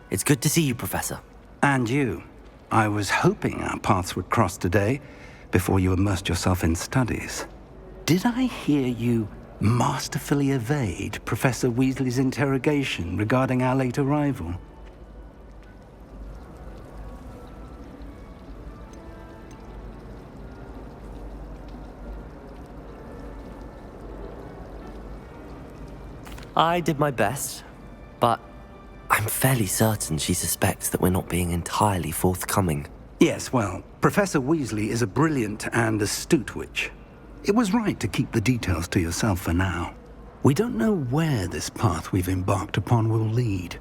It's good to see you, Professor. And you. I was hoping our paths would cross today, before you immersed yourself in studies. Did I hear you masterfully evade Professor Weasley's interrogation regarding our late arrival? I did my best, but I'm fairly certain she suspects that we're not being entirely forthcoming. Yes, well, Professor Weasley is a brilliant and astute witch. It was right to keep the details to yourself for now. We don't know where this path we've embarked upon will lead.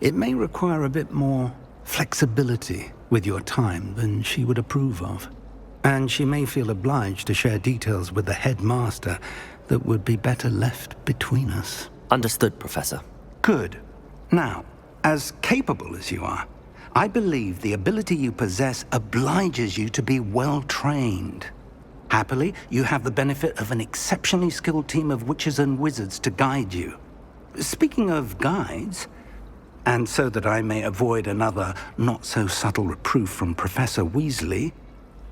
It may require a bit more flexibility with your time than she would approve of. And she may feel obliged to share details with the headmaster that would be better left between us. Understood, Professor. Good. Now, as capable as you are, I believe the ability you possess obliges you to be well-trained. Happily, you have the benefit of an exceptionally skilled team of witches and wizards to guide you. Speaking of guides, and so that I may avoid another not-so-subtle reproof from Professor Weasley,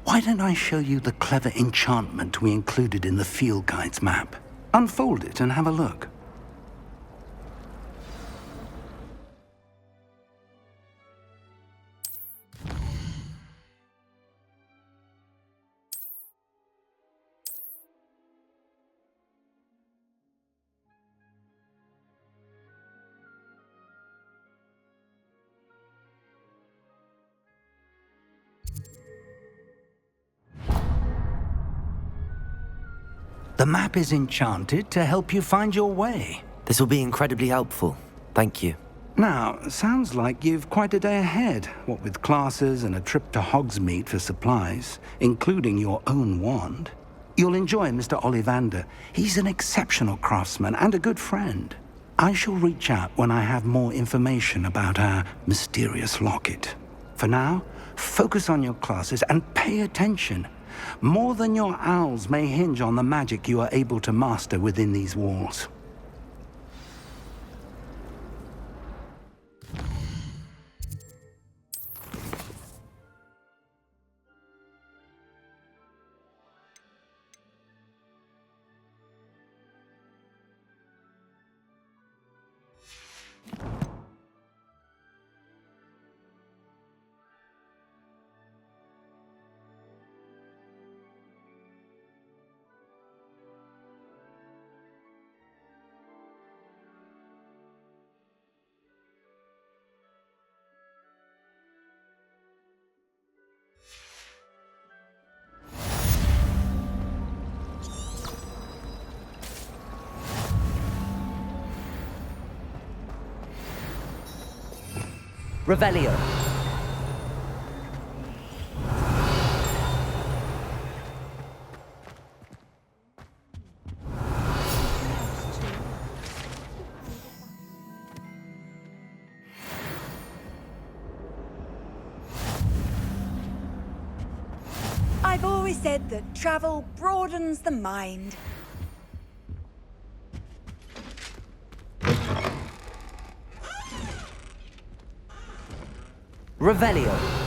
why don't I show you the clever enchantment we included in the field guide's map? Unfold it and have a look. The map is enchanted to help you find your way. This will be incredibly helpful. Thank you. Now, sounds like you've quite a day ahead, what with classes and a trip to Hogsmeade for supplies, including your own wand. You'll enjoy Mr. Ollivander. He's an exceptional craftsman and a good friend. I shall reach out when I have more information about our mysterious locket. For now, focus on your classes and pay attention. More than your owls may hinge on the magic you are able to master within these walls. Revelio. I've always said that travel broadens the mind. Revelio.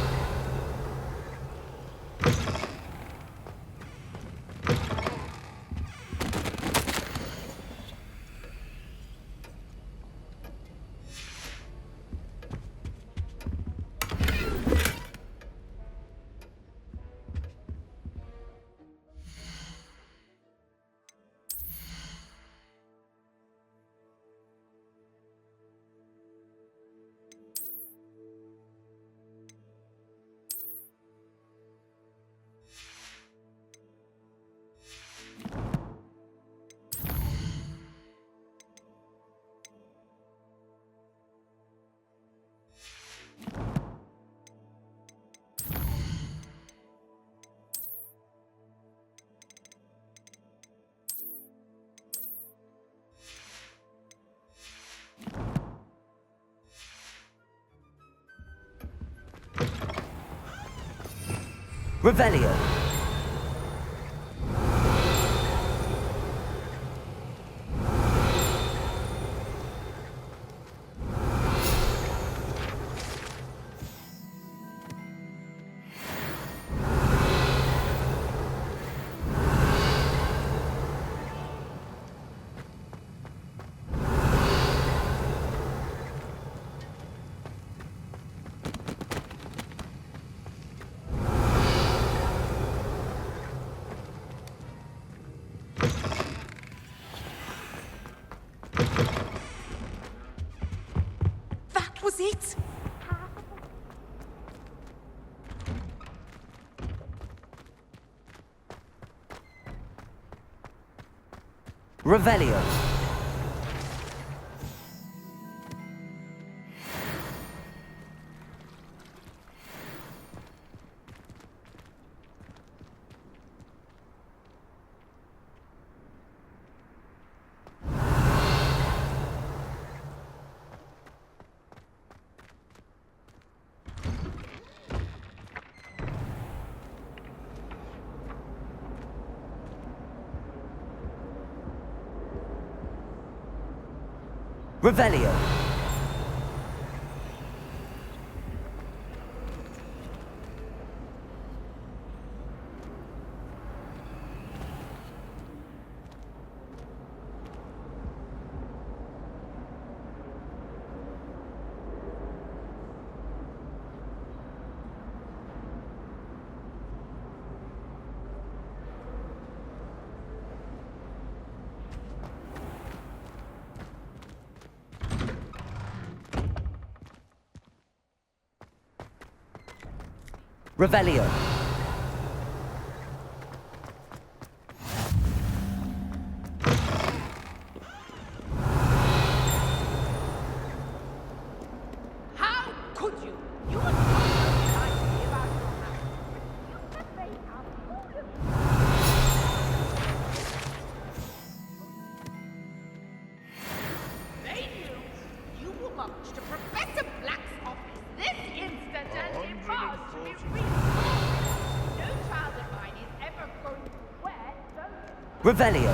Revelio. seat? Revelio. Revelio. Revelio. How could you? You would not lie to me about your house. You said they are foolish. They knew you will march to Professor Black's office this instant and demand to be reassured. No child of mine is ever going to wear those. Revelio.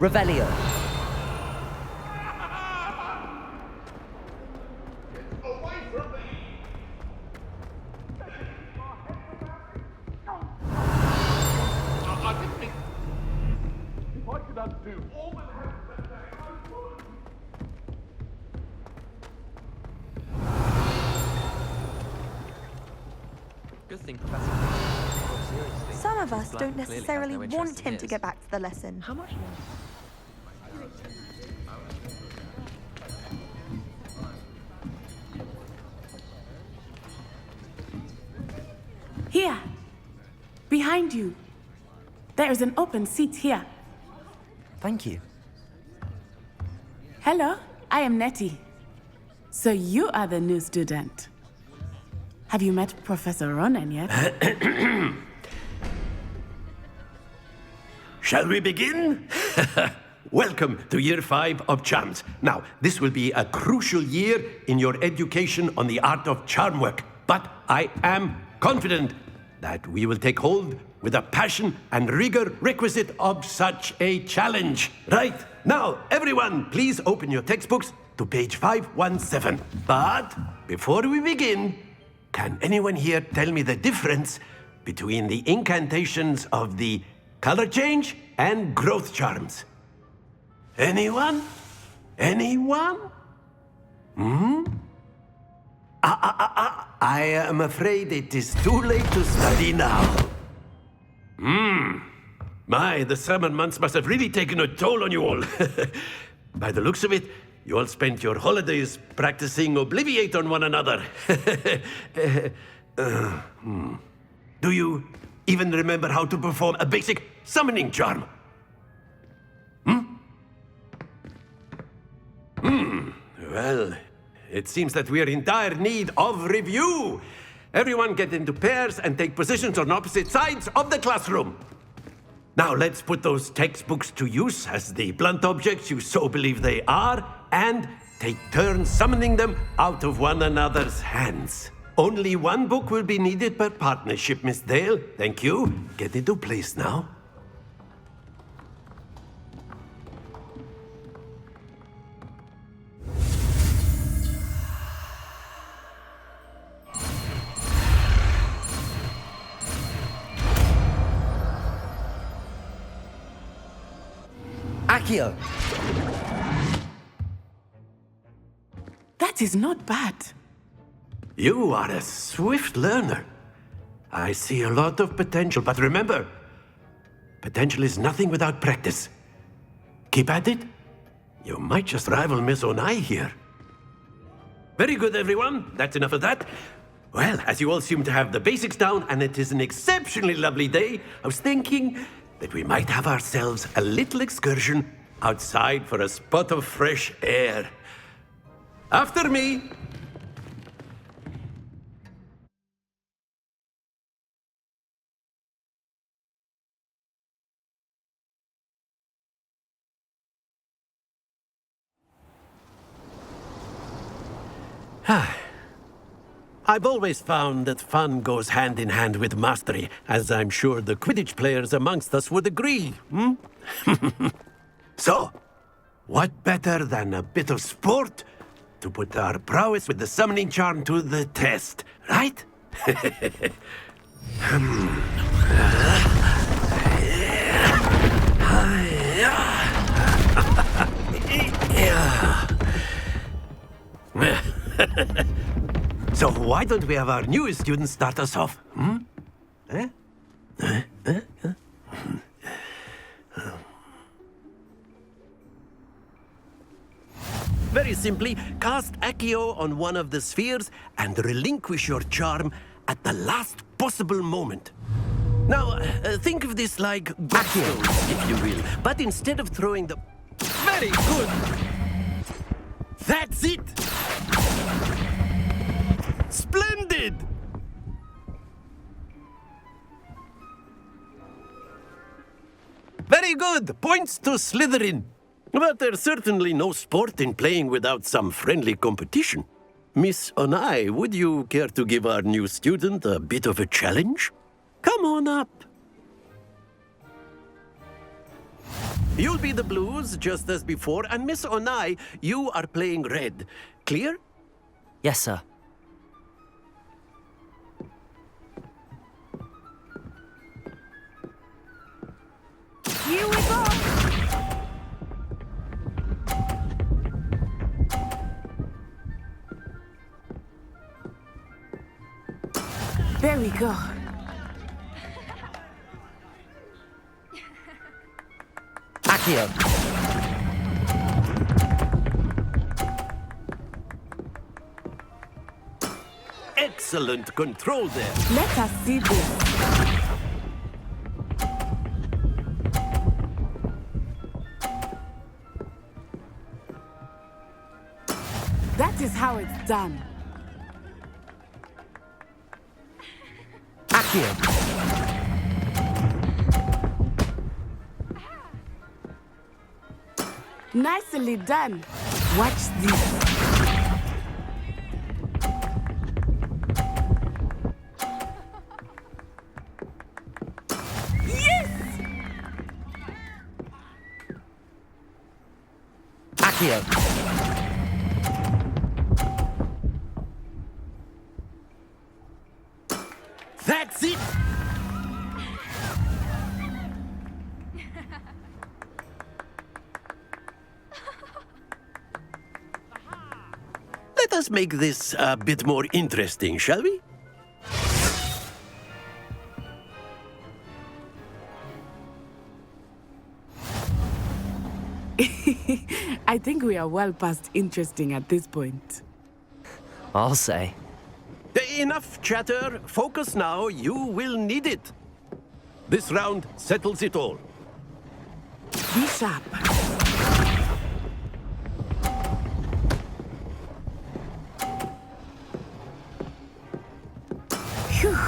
Revelio. Away from me! I didn't mean... If I could undo all that happened that day, I would. Good thing Professor Black seriously. Some of us Black don't clearly has necessarily no interest want in him to his. get back to the lesson. How much more? Here, behind you. There is an open seat here. Thank you. Hello, I am Nettie. So you are the new student. Have you met Professor Ronan yet? Shall we begin? Welcome to Year 5 of Charms. Now, this will be a crucial year in your education on the art of charm work, but I am confident that we will take hold with the passion and rigor requisite of such a challenge. Right, now, everyone, please open your textbooks to page 517. But before we begin, can anyone here tell me the difference between the incantations of the color change and growth charms? Anyone? Anyone? I am afraid it is too late to study now. My, the summer months must have really taken a toll on you all. By the looks of it, you all spent your holidays practicing Obliviate on one another. Do you even remember how to perform a basic summoning charm? Well, it seems that we are in dire need of review. Everyone get into pairs and take positions on opposite sides of the classroom. Now let's put those textbooks to use as the blunt objects you so believe they are, and take turns summoning them out of one another's hands. Only one book will be needed per partnership, Miss Dale. Thank you. Get into place now. Accio! That is not bad. You are a swift learner. I see a lot of potential, but remember, potential is nothing without practice. Keep at it. You might just rival Miss Onai here. Very good, everyone. That's enough of that. Well, as you all seem to have the basics down, and it is an exceptionally lovely day, I was thinking that we might have ourselves a little excursion outside for a spot of fresh air. After me! I've always found that fun goes hand in hand with mastery, as I'm sure the Quidditch players amongst us would agree, So, what better than a bit of sport to put our prowess with the summoning charm to the test, right? So why don't we have our newest student start us off? Very simply, cast Accio on one of the spheres and relinquish your charm at the last possible moment. Now, think of this like Accio, if you will, but instead of throwing the... Very good! That's it! Splendid! Very good! Points to Slytherin. But there's certainly no sport in playing without some friendly competition. Miss Onai, would you care to give our new student a bit of a challenge? Come on up. You'll be the blues, just as before, and Miss Onai, you are playing red. Clear? Yes, sir. Here we go! There we go. Accio! Excellent control there. Let us see this. That is how it's done. Accio! Nicely done. Watch this. Accio! That's it! Let us make this a bit more interesting, shall we? I think we are well past interesting at this point. I'll say. Enough chatter. Focus now. You will need it. This round settles it all. Be sharp. Phew.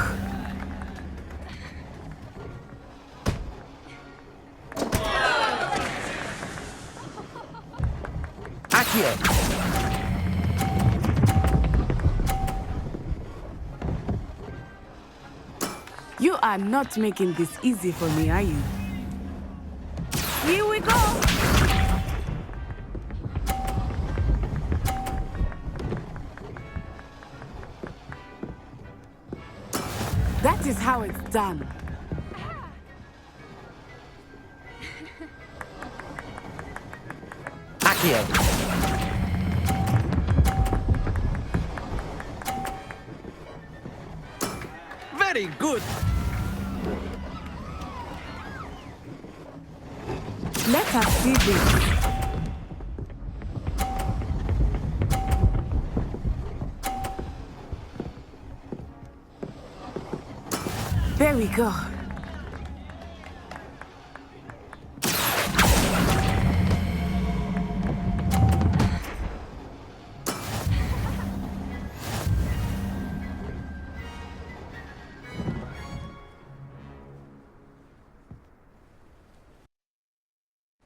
Accio! You are not making this easy for me, are you? Here we go! That is how it's done. Accio. Very good. Let us see this. There we go.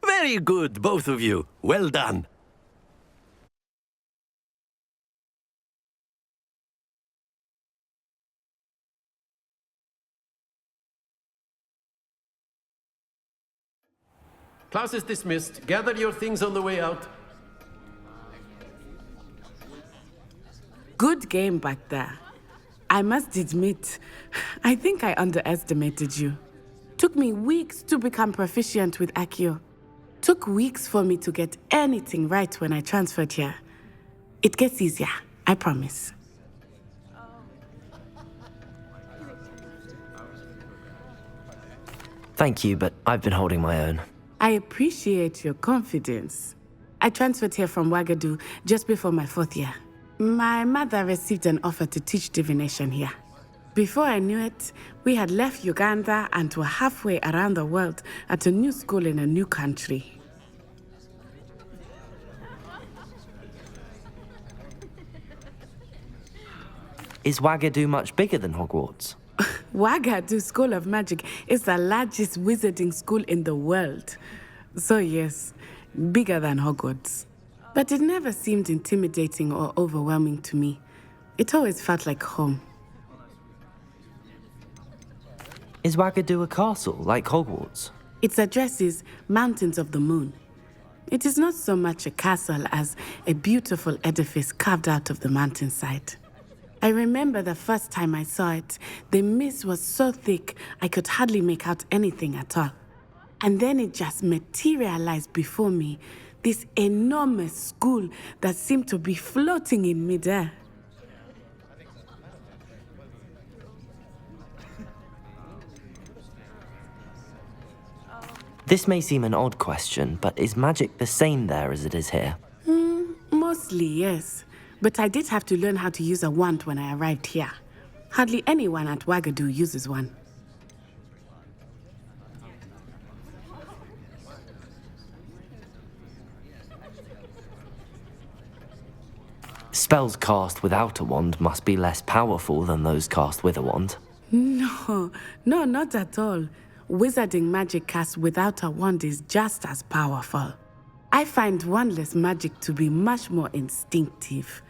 Very good, both of you. Well done. Class is dismissed. Gather your things on the way out. Good game back there. I must admit, I think I underestimated you. Took me weeks to become proficient with Accio. Took weeks for me to get anything right when I transferred here. It gets easier, I promise. Thank you, but I've been holding my own. I appreciate your confidence. I transferred here from Wagadu just before my 4th year. My mother received an offer to teach divination here. Before I knew it, we had left Uganda and were halfway around the world at a new school in a new country. Is Wagadu much bigger than Hogwarts? Wagadu School of Magic is the largest wizarding school in the world. So yes, bigger than Hogwarts. But it never seemed intimidating or overwhelming to me. It always felt like home. Is Wagadu a castle, like Hogwarts? Its address is Mountains of the Moon. It is not so much a castle as a beautiful edifice carved out of the mountainside. I remember the first time I saw it, the mist was so thick I could hardly make out anything at all. And then it just materialized before me, this enormous school that seemed to be floating in midair. This may seem an odd question, but is magic the same there as it is here? Mostly, yes. But I did have to learn how to use a wand when I arrived here. Hardly anyone at Wagadu uses one. Spells cast without a wand must be less powerful than those cast with a wand. No, not at all. Wizarding magic cast without a wand is just as powerful. I find wandless magic to be much more instinctive.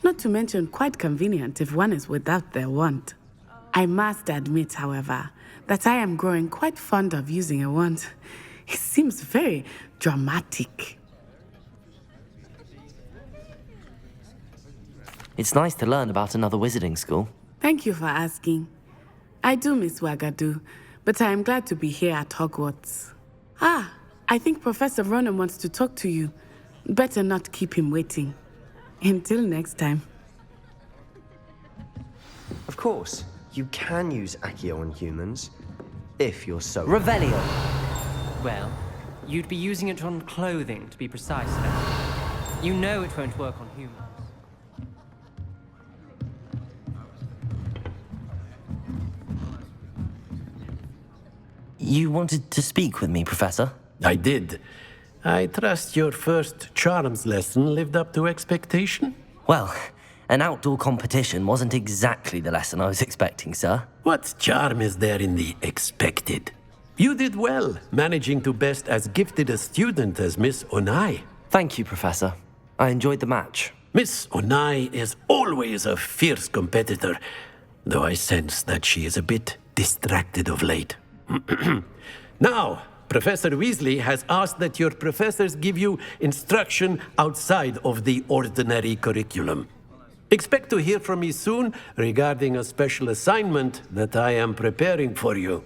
Not to mention quite convenient if one is without their wand. I must admit, however, that I am growing quite fond of using a wand. It seems very dramatic. It's nice to learn about another wizarding school. Thank you for asking. I do miss Wagadu, but I am glad to be here at Hogwarts. I think Professor Ronan wants to talk to you. Better not keep him waiting. Until next time. Of course, you can use Accio on humans, if you're so... Revelio! Well, you'd be using it on clothing, to be precise, then. You know it won't work on humans. You wanted to speak with me, Professor? I did. I trust your first charms lesson lived up to expectation? Well, an outdoor competition wasn't exactly the lesson I was expecting, sir. What charm is there in the expected? You did well, managing to best as gifted a student as Miss Onai. Thank you, Professor. I enjoyed the match. Miss Onai is always a fierce competitor, though I sense that she is a bit distracted of late. Now, Professor Weasley has asked that your professors give you instruction outside of the ordinary curriculum. Expect to hear from me soon regarding a special assignment that I am preparing for you.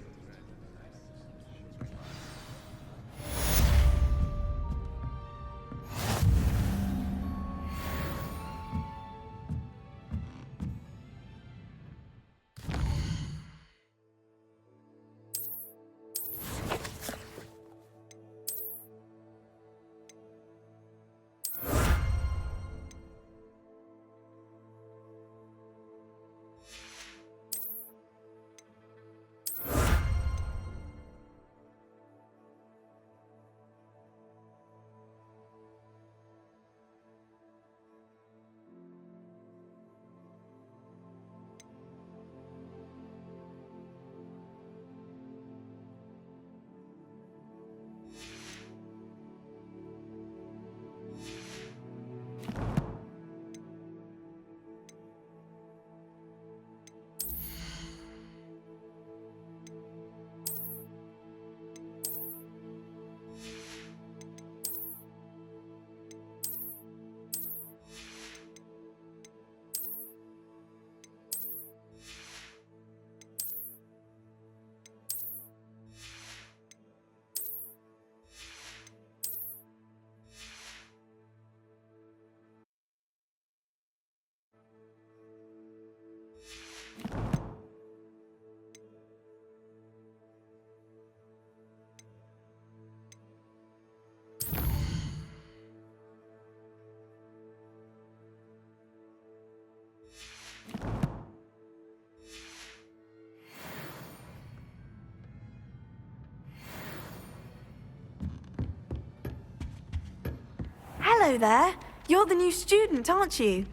Hello there. You're the new student, aren't you?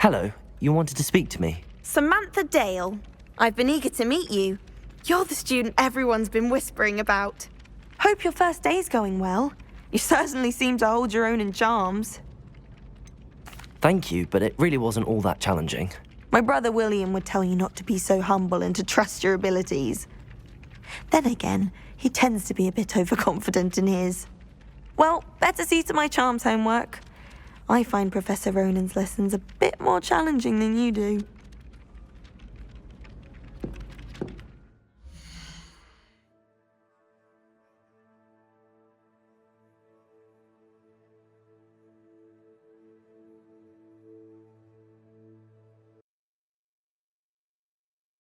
Hello, you wanted to speak to me? Samantha Dale. I've been eager to meet you. You're the student everyone's been whispering about. Hope your first day's going well. You certainly seem to hold your own in charms. Thank you, but it really wasn't all that challenging. My brother William would tell you not to be so humble and to trust your abilities. Then again, he tends to be a bit overconfident in his. Well, better see to my charms homework. I find Professor Ronan's lessons a bit more challenging than you do.